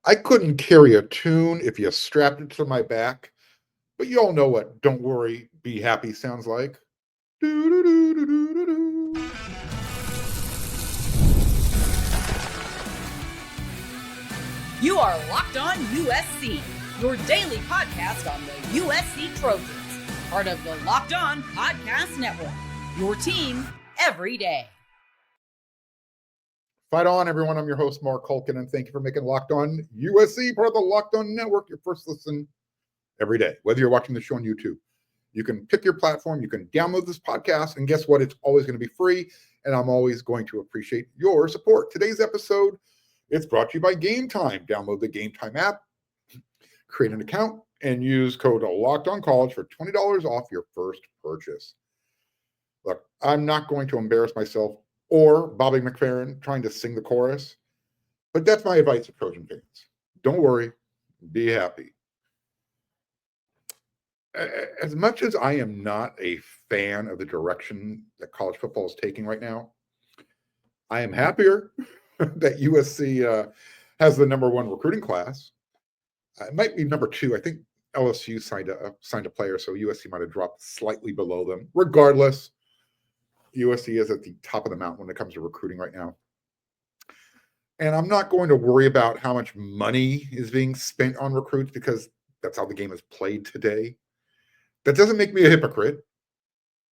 I couldn't carry a tune if you strapped it to my back, but you all know what "Don't Worry, Be Happy" sounds like. Doo-doo-doo-doo-doo-doo. You are Locked On USC, your daily podcast on the USC Trojans, part of the Locked On Podcast Network, your team every day. Fight on, everyone. I'm your host, Mark Hulkin, and thank you for making Locked On USC part of the Locked On Network your first listen every day. Whether you're watching the show on YouTube, you can pick your platform, you can download this podcast, and guess what? It's always going to be free, and I'm always going to appreciate your support. Today's episode, it's brought to you by Game Time. Download the Game Time app, create an account, and use code LOCKEDONCollege for $20 off your first purchase. Look, I'm not going to embarrass myself or Bobby McFerrin trying to sing the chorus, but that's my advice to Trojan fans. Don't worry, be happy. As much as I am not a fan of the direction that college football is taking right now, I am happier that USC has the number one recruiting class. It might be number two. I think LSU signed a player, so USC might have dropped slightly below them. Regardless, USC is at the top of the mountain when it comes to recruiting right now. And I'm not going to worry about how much money is being spent on recruits because that's how the game is played today. That doesn't make me a hypocrite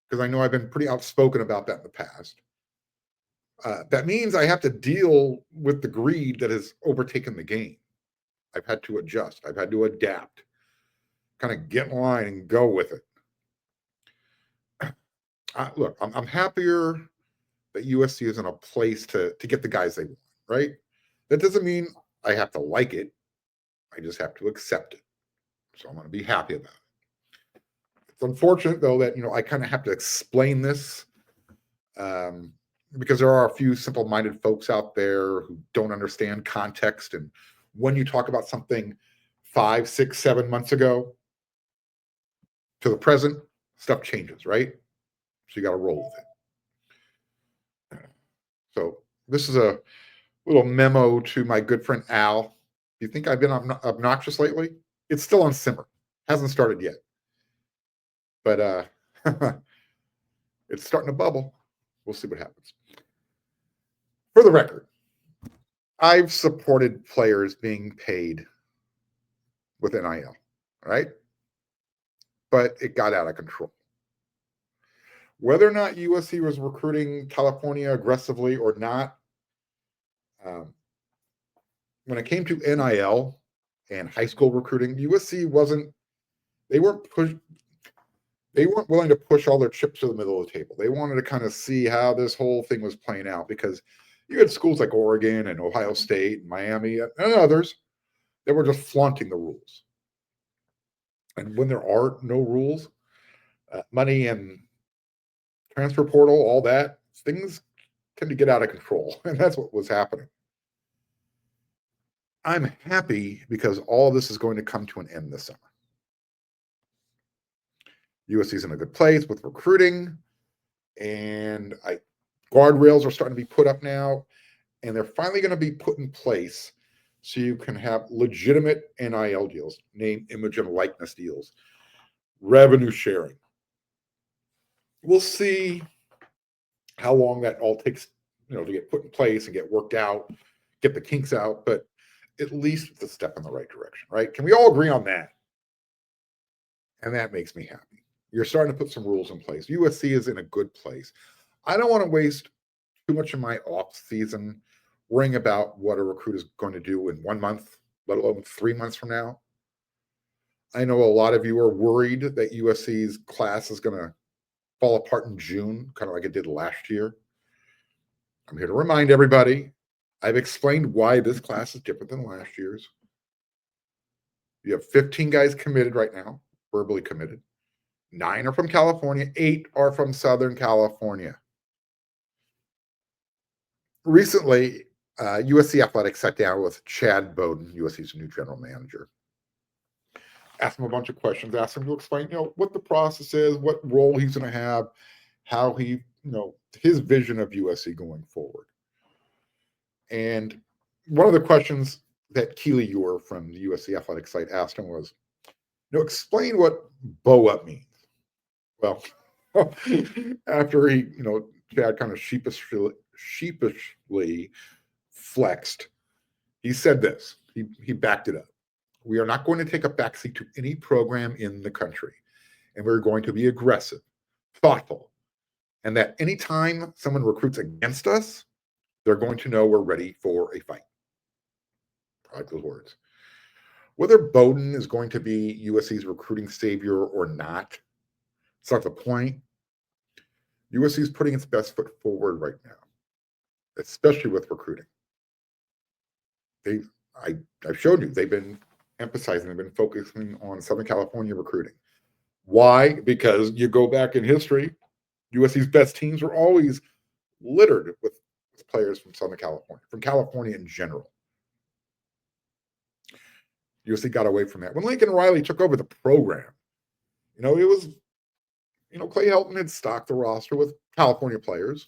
because I know I've been pretty outspoken about that in the past. That means I have to deal with the greed that has overtaken the game. I've had to adjust. I've had to adapt, kind of get in line and go with it. Look, I'm happier that USC is in a place to get the guys they want, right? That doesn't mean I have to like it. I just have to accept it. So I'm going to be happy about it. It's unfortunate, though, that, I kind of have to explain this because there are a few simple-minded folks out there who don't understand context. And when you talk about something 5, 6, 7 months ago to the present, stuff changes, right? So you got to roll with it. So this is a little memo to my good friend Al. Do you think I've been obnoxious lately? It's still on simmer. Hasn't started yet. But it's starting to bubble. We'll see what happens. For the record, I've supported players being paid with NIL, right? But it got out of control. Whether or not USC was recruiting California aggressively or not, when it came to NIL and high school recruiting, USC they weren't willing to push all their chips to the middle of the table. They wanted to kind of see how this whole thing was playing out because you had schools like Oregon and Ohio State and Miami and others that were just flaunting the rules. And when there are no rules, money and transfer portal, all that, things tend to get out of control. And that's what was happening. I'm happy because all of this is going to come to an end this summer. USC's in a good place with recruiting, and guardrails are starting to be put up now, and they're finally going to be put in place so you can have legitimate NIL deals, name, image, and likeness deals, revenue sharing. We'll see how long that all takes, to get put in place and get worked out, get the kinks out, but at least it's a step in the right direction, right? Can we all agree on that? And that makes me happy. You're starting to put some rules in place. USC is in a good place. I don't want to waste too much of my off season worrying about what a recruit is going to do in 1 month, let alone 3 months from now. I know a lot of you are worried that USC's class is going to fall apart in June, kind of like it did last year. I'm here to remind everybody, I've explained why this class is different than last year's. You have 15 guys committed right now, verbally committed. 9 are from California, 8 are from Southern California. Recently, USC Athletics sat down with Chad Bowden, USC's new general manager. Asked him a bunch of questions, asked him to explain, what the process is, what role he's going to have, how he, his vision of USC going forward. And one of the questions that Keely Ewer from the USC athletic site asked him was, explain what bow up means. Well, after he, Chad kind of sheepishly flexed, he said this. He backed it up. We are not going to take a backseat to any program in the country, and we're going to be aggressive, thoughtful, and that anytime someone recruits against us, they're going to know we're ready for a fight. I like those words. Whether Bowden is going to be USC's recruiting savior or not, it's not the point. USC is putting its best foot forward right now, especially with recruiting. I've showed you, they've been emphasizing, they've been focusing on Southern California recruiting. Why? Because you go back in history, USC's best teams were always littered with players from Southern California, from California in general. USC got away from that. When Lincoln Riley took over the program, it was, Clay Helton had stocked the roster with California players,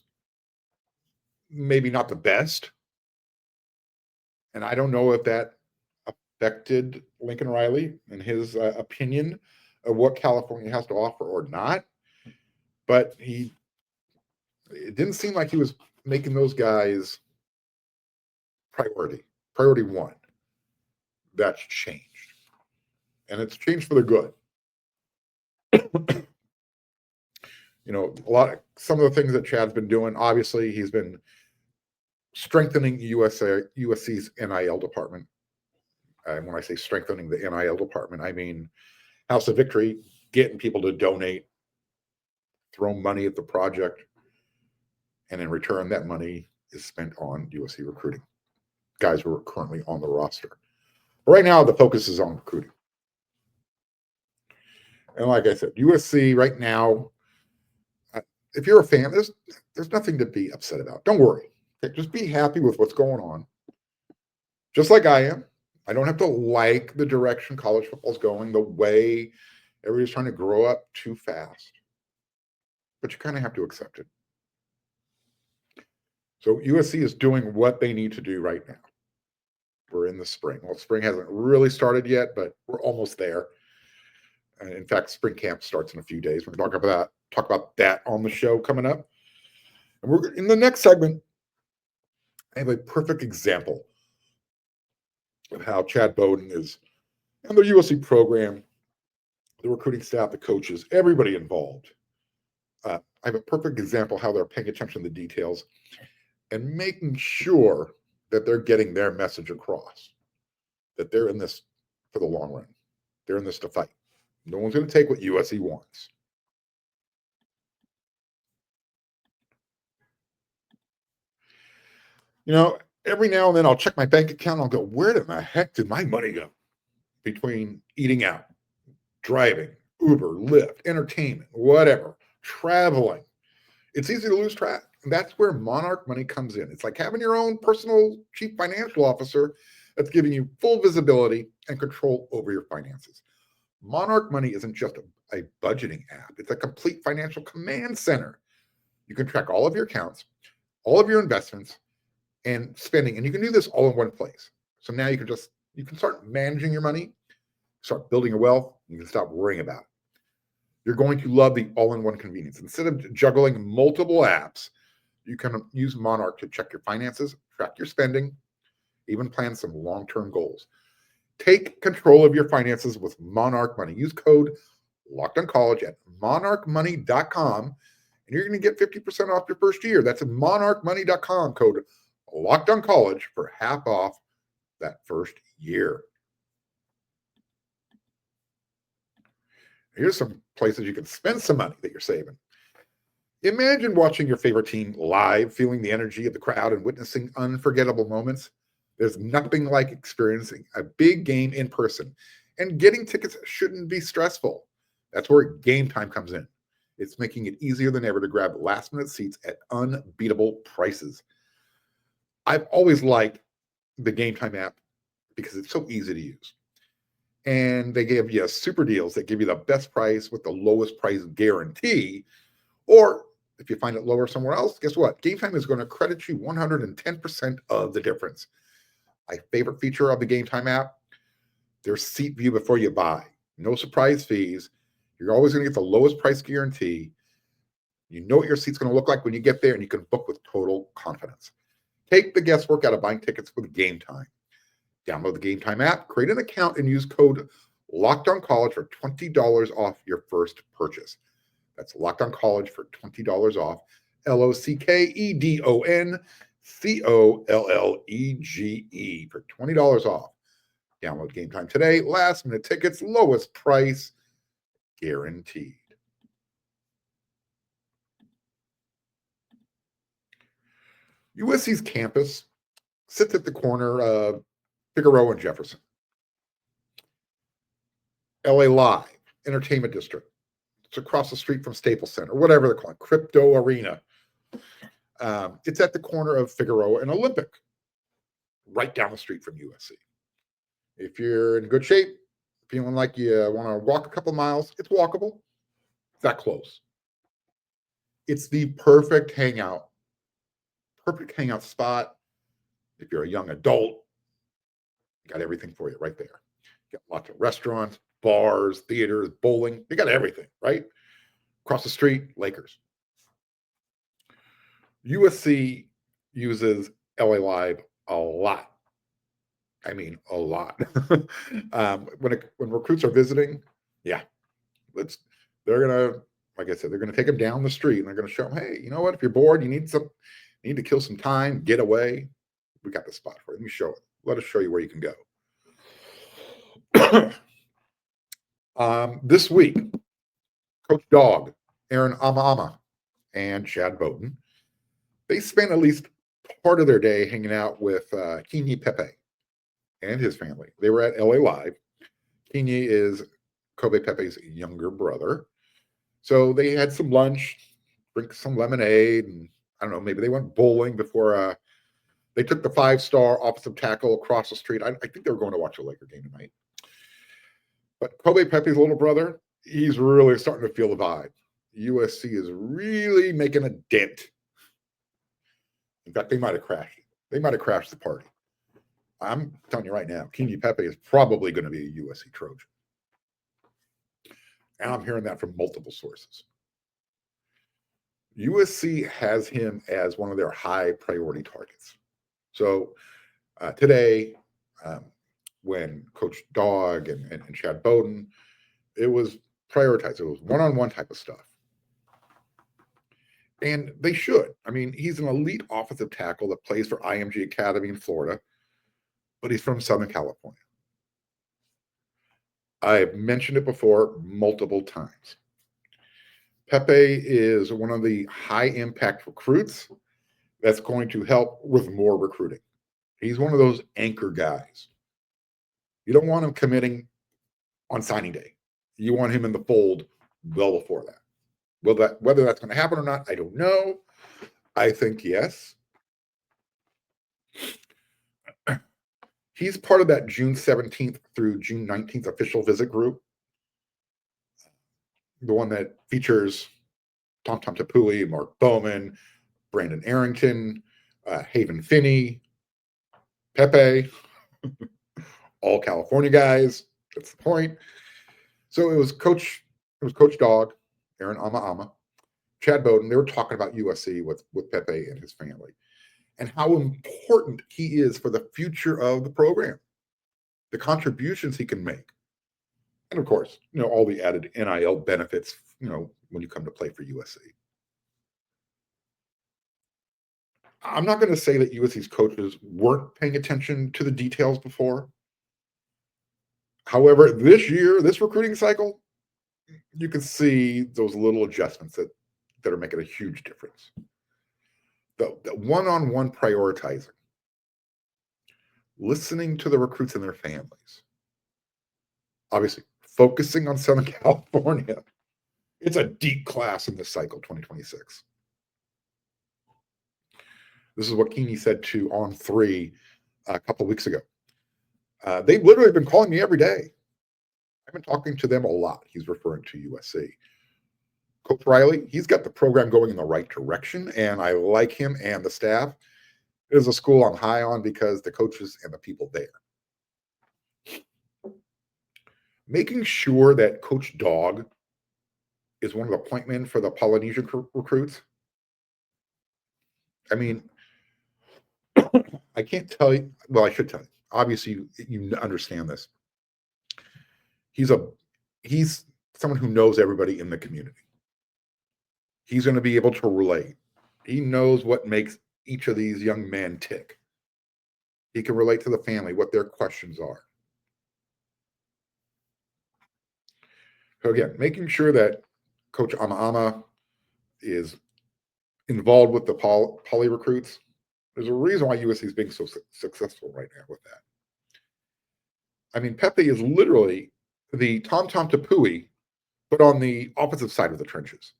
maybe not the best. And I don't know if that affected Lincoln Riley and his opinion of what California has to offer or not. But it didn't seem like he was making those guys priority one. That's changed. And it's changed for the good. Some of the things that Chad's been doing, obviously, he's been strengthening USC's NIL department. And when I say strengthening the NIL department, I mean House of Victory, getting people to donate, throw money at the project, and in return, that money is spent on USC recruiting, guys who are currently on the roster. But right now, the focus is on recruiting. And like I said, USC right now, if you're a fan, there's nothing to be upset about. Don't worry. Okay, just be happy with what's going on. Just like I am. I don't have to like the direction college football's going, the way everybody's trying to grow up too fast. But you kind of have to accept it. So USC is doing what they need to do right now. We're in the spring. Well, spring hasn't really started yet, but we're almost there. In fact, spring camp starts in a few days. We're going to talk about that on the show coming up. And we're in the next segment. I have a perfect example of how Chad Bowden is, and the USC program, the recruiting staff, the coaches, everybody involved. I have a perfect example how they're paying attention to the details and making sure that they're getting their message across, that they're in this for the long run. They're in this to fight. No one's going to take what USC wants. Every now and then I'll check my bank account and I'll go, where the heck did my money go? Between eating out, driving, Uber, Lyft, entertainment, whatever, traveling. It's easy to lose track. And that's where Monarch Money comes in. It's like having your own personal chief financial officer that's giving you full visibility and control over your finances. Monarch Money isn't just a budgeting app. It's a complete financial command center. You can track all of your accounts, all of your investments, and spending. And you can do this all in one place. So now you can start managing your money, start building your wealth, you can stop worrying about it. You're going to love the all-in-one convenience. Instead of juggling multiple apps, you can use Monarch to check your finances, track your spending, even plan some long-term goals. Take control of your finances with Monarch Money. Use code LOCKEDONCollege at monarchmoney.com, and you're going to get 50% off your first year. That's at monarchmoney.com, code LOCKEDONCollege for half off that first year. Here's some places you can spend some money that you're saving. Imagine watching your favorite team live, feeling the energy of the crowd and witnessing unforgettable moments. There's nothing like experiencing a big game in person, and getting tickets shouldn't be stressful. That's where Game Time comes in. It's making it easier than ever to grab last-minute seats at unbeatable prices. I've always liked the Game Time app because it's so easy to use. And they give you super deals that give you the best price with the lowest price guarantee. Or if you find it lower somewhere else, guess what? Game Time is going to credit you 110% of the difference. My favorite feature of the Game Time app, there's seat view before you buy. No surprise fees. You're always going to get the lowest price guarantee. You know what your seat's going to look like when you get there, and you can book with total confidence. Take the guesswork out of buying tickets with Game Time. Download the Game Time app, create an account, and use code LOCKEDONCollege for $20 off your first purchase. That's LOCKEDONCollege for $20 off. LOCKEDONCOLLEGE for $20 off. Download Game Time today. Last minute tickets, lowest price guaranteed. USC's campus sits at the corner of Figueroa and Jefferson. LA Live, Entertainment District. It's across the street from Staples Center, whatever they're calling it, Crypto Arena. It's at the corner of Figueroa and Olympic, right down the street from USC. If you're in good shape, feeling like you want to walk a couple miles, it's walkable. It's that close. It's the perfect hangout spot. If you're a young adult, got everything for you right there. You got lots of restaurants, bars, theaters, bowling. You got everything, right? Across the street, Lakers. USC uses LA Live a lot. I mean, a lot. When recruits are visiting, they're gonna, like I said, they're gonna take them down the street and they're gonna show them, hey, you know what? If you're bored, you need to kill some time, get away. We got the spot for you. Let me show it. Let us show you where you can go. This week, Coach Dogg, Amaama, and Chad Bowden, they spent at least part of their day hanging out with Pepe and his family. They were at LA Live. Kini is Kobe Pepe's younger brother. So they had some lunch, drink some lemonade, and I don't know, maybe they went bowling before they took the 5-star offensive tackle across the street. I think they were going to watch a Laker game tonight. But Kobe Pepe's little brother, he's really starting to feel the vibe. USC is really making a dent. In fact, they might have crashed it. They might have crashed the party. I'm telling you right now, Kini Pepe is probably going to be a USC Trojan. And I'm hearing that from multiple sources. USC has him as one of their high priority targets. So today, when Coach Dogg and Chad Bowden, it was prioritized. It was one-on-one type of stuff. And they should. I mean, he's an elite offensive tackle that plays for IMG Academy in Florida, but he's from Southern California. I've mentioned it before multiple times. Pepe is one of the high-impact recruits that's going to help with more recruiting. He's one of those anchor guys. You don't want him committing on signing day. You want him in the fold well before that. Whether that's going to happen or not, I don't know. I think yes. He's part of that June 17th through June 19th official visit group. The one that features Tom Tapui, Mark Bowman, Brandon Arrington, Haven Finney, Pepe, all California guys. That's the point. So it was Coach Dogg, Amaama, Chad Bowden. They were talking about USC with Pepe and his family and how important he is for the future of the program, the contributions he can make. And of course, all the added NIL benefits, when you come to play for USC. I'm not going to say that USC's coaches weren't paying attention to the details before. However, this year, this recruiting cycle, you can see those little adjustments that are making a huge difference. The one-on-one prioritizing, listening to the recruits and their families, obviously focusing on Southern California. It's a deep class in this cycle, 2026. This is what Kini said to On3 a couple of weeks ago. They've literally been calling me every day. I've been talking to them a lot. He's referring to USC. Coach Riley, he's got the program going in the right direction, and I like him and the staff. It is a school I'm high on because the coaches and the people there. Making sure that Coach Dogg is one of the point men for the Polynesian recruits. I mean, I can't tell you. Well, I should tell you. Obviously, you understand this. He's someone who knows everybody in the community. He's going to be able to relate. He knows what makes each of these young men tick. He can relate to the family, what their questions are. So again, making sure that Coach Amaama is involved with the poly recruits. There's a reason why USC is being so successful right now with that. I mean, Pepe is literally the Tom Tapui, but on the opposite side of the trenches.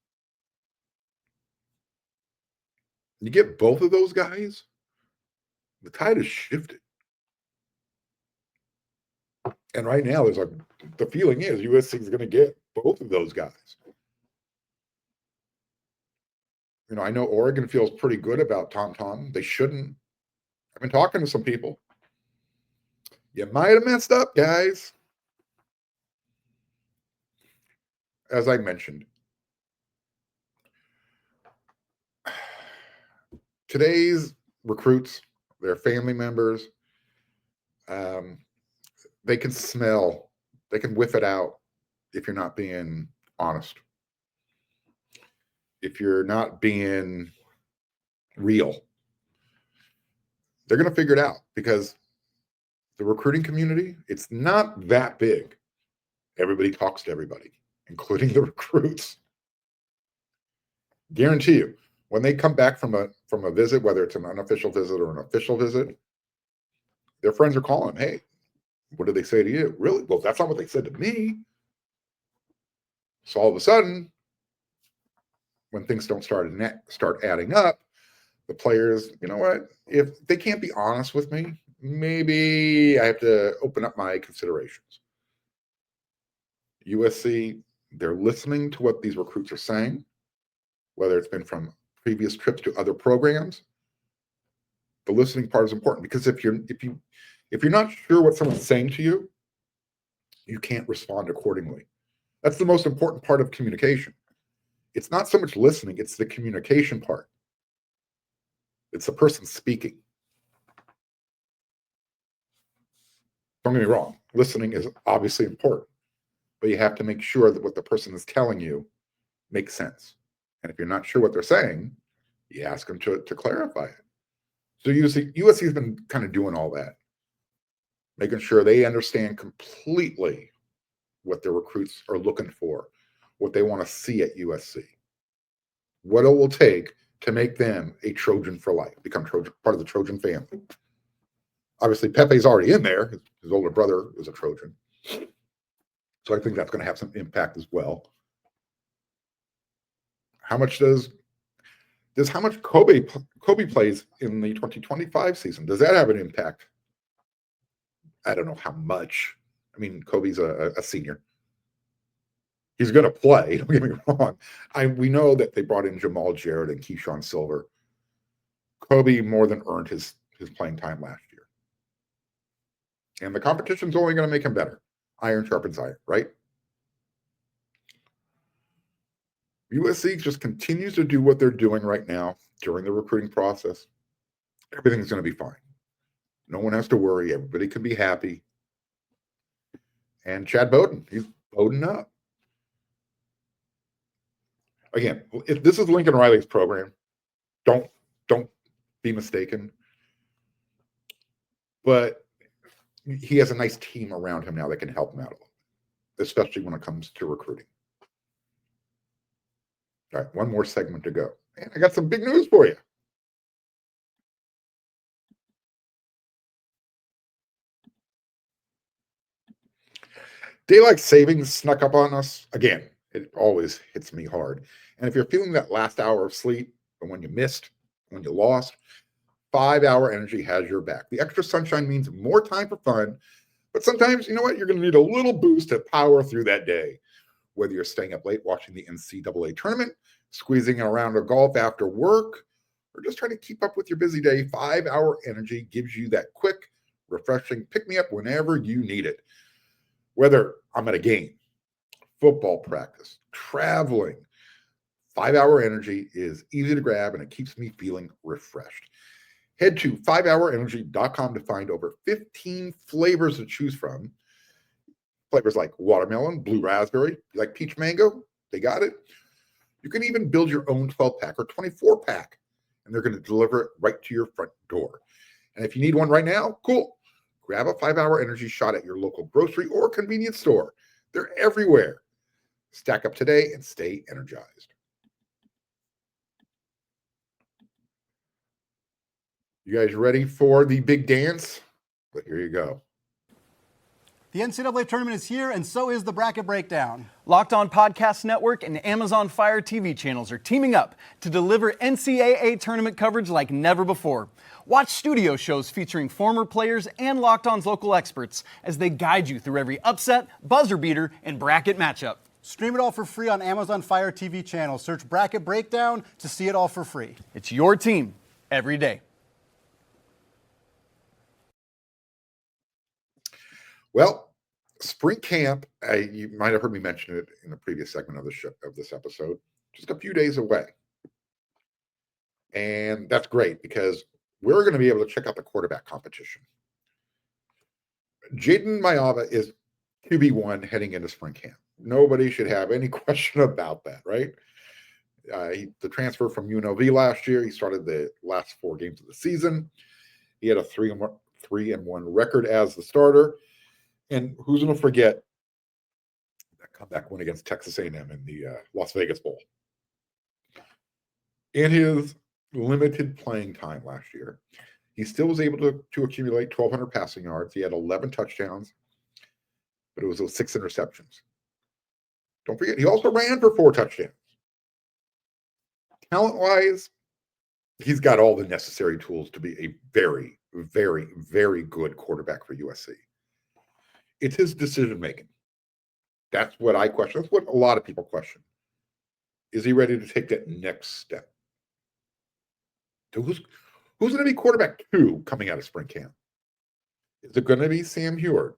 You get both of those guys, the tide has shifted. And right now, the feeling is USC is going to get both of those guys. You know, I know Oregon feels pretty good about Tom. They shouldn't. I've been talking to some people. You might have messed up, guys. As I mentioned, today's recruits, their family members, they can smell, they can whiff it out if you're not being honest. If you're not being real, they're going to figure it out because the recruiting community, it's not that big. Everybody talks to everybody, including the recruits. Guarantee you, when they come back from a visit, whether it's an unofficial visit or an official visit, their friends are calling, hey, what did they say to you? Really? Well, that's not what they said to me. So all of a sudden, when things don't start adding up, the players, you know what? If they can't be honest with me, maybe I have to open up my considerations. USC, they're listening to what these recruits are saying, whether it's been from previous trips to other programs. The listening part is important because if you're not sure what someone's saying to you, you can't respond accordingly. That's the most important part of communication. It's not so much listening, it's the communication part. It's the person speaking. Don't get me wrong, listening is obviously important, but you have to make sure that what the person is telling you makes sense. And if you're not sure what they're saying, you ask them to clarify it. So USC has been kind of doing all that, making sure they understand completely what their recruits are looking for, what they want to see at USC, what it will take to make them a Trojan for life, become part of the Trojan family. Obviously, Pepe's already in there. His older brother is a Trojan. So I think that's going to have some impact as well. How much Kobe plays in the 2025 season? Does that have an impact? I don't know how much. I mean, Kobe's a senior. He's going to play. Don't get me wrong. We know that they brought in Jamal Jarrett and Keyshawn Silver. Kobe more than earned his playing time last year. And the competition's only going to make him better. Iron sharpens iron, right? USC just continues to do what they're doing right now during the recruiting process. Everything's going to be fine. No one has to worry. Everybody can be happy. And Chad Bowden, he's Bowden up. Again, if this is Lincoln Riley's program, don't be mistaken. But he has a nice team around him now that can help him out a little, especially when it comes to recruiting. All right, one more segment to go. And I got some big news for you. Daylight savings snuck up on us. Again, it always hits me hard. And if you're feeling that last hour of sleep, and when you missed, when you lost, 5-Hour Energy has your back. The extra sunshine means more time for fun, but sometimes, you know what, you're going to need a little boost to power through that day. Whether you're staying up late watching the NCAA tournament, squeezing in a round of golf after work, or just trying to keep up with your busy day, 5-Hour Energy gives you that quick, refreshing pick-me-up whenever you need it. Whether I'm at a game, football practice, traveling, 5-Hour Energy is easy to grab and it keeps me feeling refreshed. Head to 5hourenergy.com to find over 15 flavors to choose from. Flavors like watermelon, blue raspberry, like peach mango, they got it. You can even build your own 12-pack or 24-pack, and they're going to deliver it right to your front door. And if you need one right now, cool. Grab a 5-Hour Energy shot at your local grocery or convenience store. They're everywhere. Stack up today and stay energized. You guys ready for the big dance? But here you go. The NCAA tournament is here, and so is the bracket breakdown. Locked On Podcast Network and Amazon Fire TV channels are teaming up to deliver NCAA tournament coverage like never before. Watch studio shows featuring former players and Locked On's local experts as they guide you through every upset, buzzer beater, and bracket matchup. Stream it all for free on Amazon Fire TV channel. Search Bracket Breakdown to see it all for free. It's your team every day. Well, spring camp, you might have heard me mention it in the previous segment of this episode, just a few days away. And that's great because we're going to be able to check out the quarterback competition. Jaden Mayava is QB1 heading into spring camp. Nobody should have any question about that, right? The transfer from UNLV last year, he started the last 4 games of the season. He had a 3-1 record as the starter. And who's going to forget that comeback win against Texas A&M in the Las Vegas Bowl? In his limited playing time last year, he still was able to accumulate 1,200 passing yards. He had 11 touchdowns, but it was those 6 interceptions. Don't forget, he also ran for 4 touchdowns. Talent-wise, he's got all the necessary tools to be a very, very, very good quarterback for USC. It's his decision-making. That's what I question. That's what a lot of people question. Is he ready to take that next step? So who's going to be quarterback 2 coming out of spring camp? Is it going to be Sam Heward?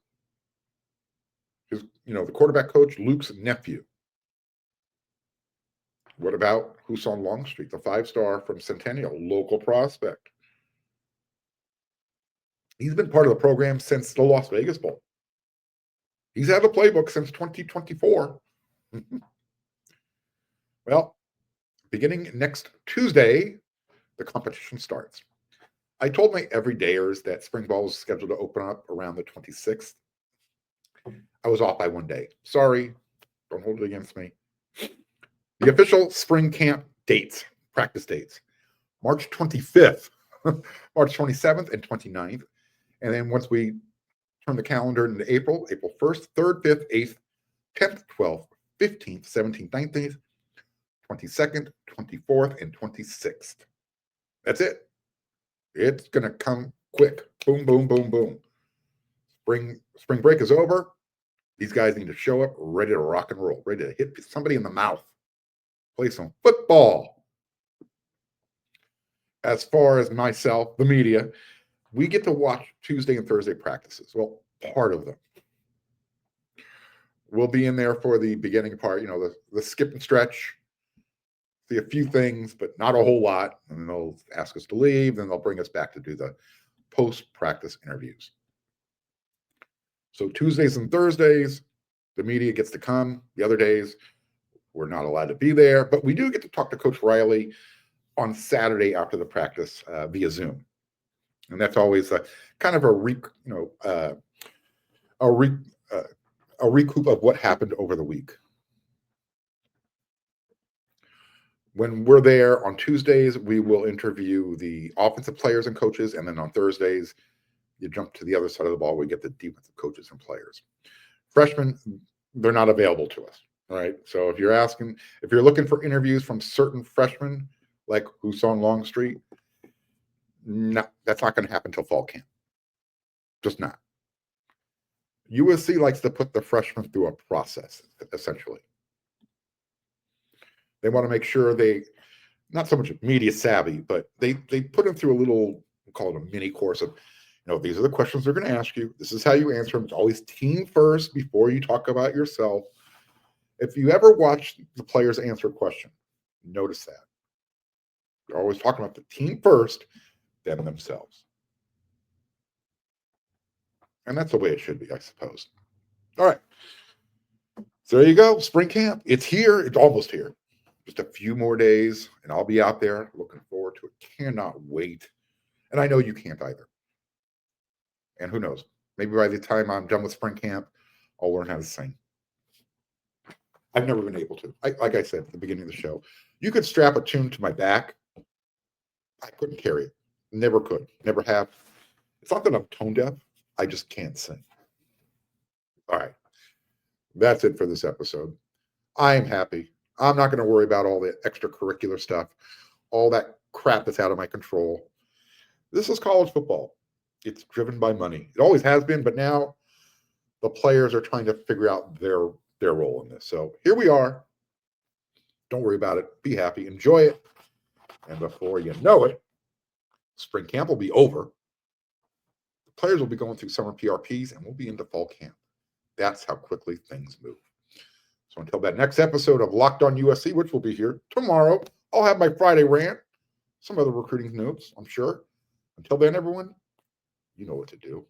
The quarterback coach, Luke's nephew. What about Husan Longstreet, the 5-star from Centennial, local prospect? He's been part of the program since the Las Vegas Bowl. He's had a playbook since 2024. Well, beginning next Tuesday, the competition starts. I told my everydayers that spring ball was scheduled to open up around the 26th. I was off by 1 day. Sorry, don't hold it against me. The official spring camp dates, practice dates, March 25th, March 27th, and 29th. And then once we turn the calendar into April 1st, 3rd, 5th, 8th, 10th, 12th, 15th, 17th, 19th, 22nd, 24th, and 26th. That's it. It's going to come quick. Boom, boom, boom, boom. Spring break is over. These guys need to show up ready to rock and roll, ready to hit somebody in the mouth, play some football. As far as myself, the media, we get to watch Tuesday and Thursday practices. Well, part of them. We'll be in there for the beginning part, the skip and stretch, see a few things, but not a whole lot. And then they'll ask us to leave. Then they'll bring us back to do the post-practice interviews. So Tuesdays and Thursdays, the media gets to come. The other days, we're not allowed to be there. But we do get to talk to Coach Riley on Saturday after the practice via Zoom. And that's always kind of a recoup of what happened over the week. When we're there on Tuesdays, we will interview the offensive players and coaches. And then on Thursdays, you jump to the other side of the ball. We get the defensive coaches and players. Freshmen, they're not available to us. All right. So if you're looking for interviews from certain freshmen, like Husan Longstreet, no, that's not going to happen until fall camp. Just not. USC likes to put the freshmen through a process, essentially. They want to make sure they not so much media savvy, but they put them through a little, we'll call it a mini course of, these are the questions they're going to ask you. This is how you answer them. It's always team first before you talk about yourself. If you ever watch the players answer a question, notice that. They're always talking about the team first, then themselves. And that's the way it should be, I suppose. All right. So there you go. Spring camp. It's here. It's almost here. Just a few more days, and I'll be out there. Looking forward to it. Cannot wait. And I know you can't either. And who knows? Maybe by the time I'm done with spring camp, I'll learn how to sing. I've never been able to. Like I said at the beginning of the show, you could strap a tune to my back. I couldn't carry it. Never could. Never have. It's not that I'm tone deaf. I just can't sing. All right. That's it for this episode. I am happy. I'm not going to worry about all the extracurricular stuff, all that crap that's out of my control. This is college football. It's driven by money. It always has been, but now the players are trying to figure out their role in this. So here we are. Don't worry about it. Be happy. Enjoy it. And before you know it, spring camp will be over. The players will be going through summer PRPs, and we'll be into fall camp. That's how quickly things move. So until that next episode of Locked On USC, which will be here tomorrow, I'll have my Friday rant, some other recruiting notes, I'm sure. Until then, everyone, you know what to do.